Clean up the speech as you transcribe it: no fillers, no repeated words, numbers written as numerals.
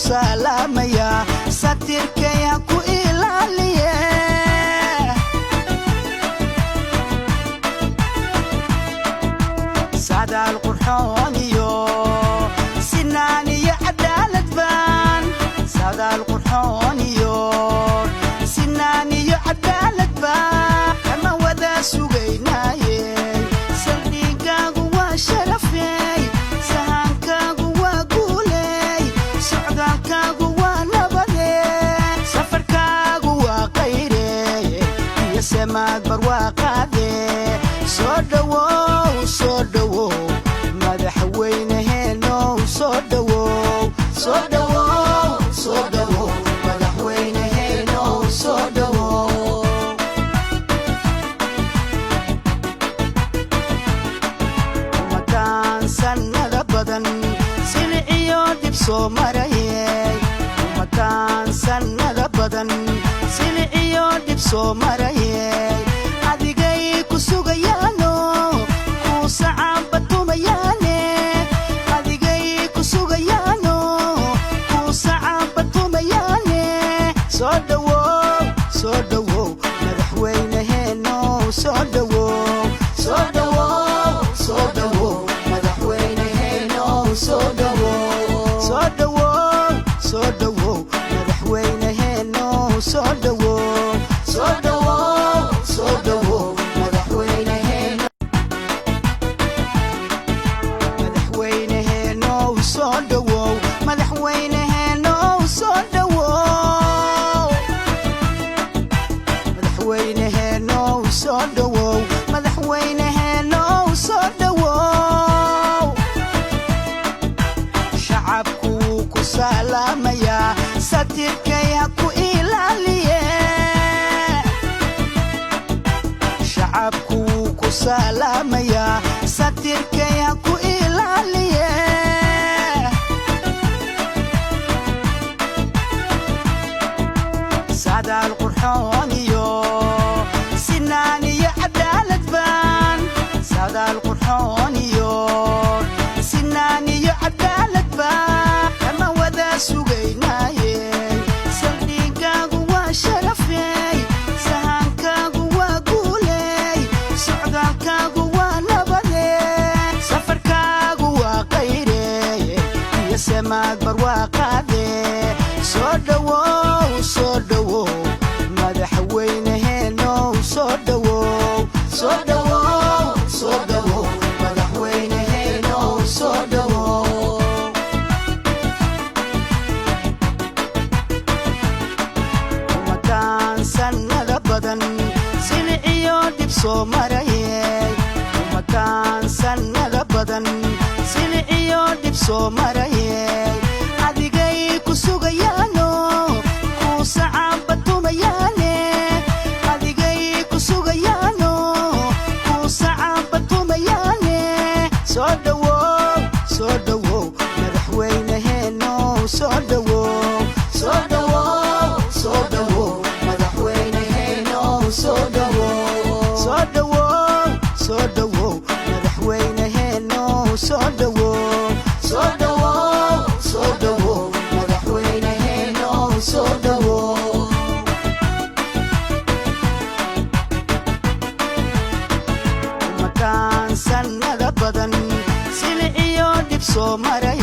سلاميا ستركيا كو إلالية سادة القرحونيو سناني عدالة بان سادة القرحونيو سناني عدالة بان كما ودا سوغيناي سلقيقاقو وشرفي سهانكاقو وقولي سعدالكاقو ونبدي سفركاقو وقيري يسماك برواقادي صدوو صدوو مدحوينهينو صدوو صدوو صدوو مدحوينهينو صدوو ومكان سنة بدن سلعيو دبسو مريي ومكان سنة بدن سلعيو دبسو مريي adigay ku sugayaano ku sacaabatumayaane adigay ku sugayaano ku sacaabatumayaane soo dhawow madaxweynaheeno soo dhawow soo dhawow soo dhawow madaxweynaheeno soo dhawow soo dhawow soo dhawow madaxweynaheeno soo dhawow soo dhawow soo dhawow madaxweynaheeno madaxweynaheeno soo dhawow madaxweynaheeno soo dhawow madaxweynaheeno soo dhawow madaxweynaheeno soo dhawow shacabku ku salaamaya satirkaya ku ilaaliye shacabku ku salaamaya satirkaya ku ilaaliye saada alqurxooniyo sinaaniyo cadaalad baan saada alqurxooniyo sinaaniyo cadaalad baan kama wada sugaynaaye saldhigaagu waa sharafey sahaankaagu waa guuley socdaalkaagu waa nabade safarkaagu waa qayrey iyo samaad barwaaqaade soo dhawow madaxweynaheeno soo dhawow soo dhawow soo dhawow madaxweynaheeno soo dhawow umakaan sannada badan siliciyo dhib soo marayey umakaan sannada badan siliciyo dhib soo marayey adigay ku sugayaano ku sacaabatumayaane adigay ku sugayaano ku sacaabatumayaane soo dhawow madaxweynaheeno soo dhawow soo dhawow soo dhawow madaxweynaheeno soo dhawow soo dhawow soo dhawow madaxweynaheeno soo dhawow soo dhawow soo dhawow madaxweynaheeno soo dhawow umakaan sannada badan siliciyo dhib soo maray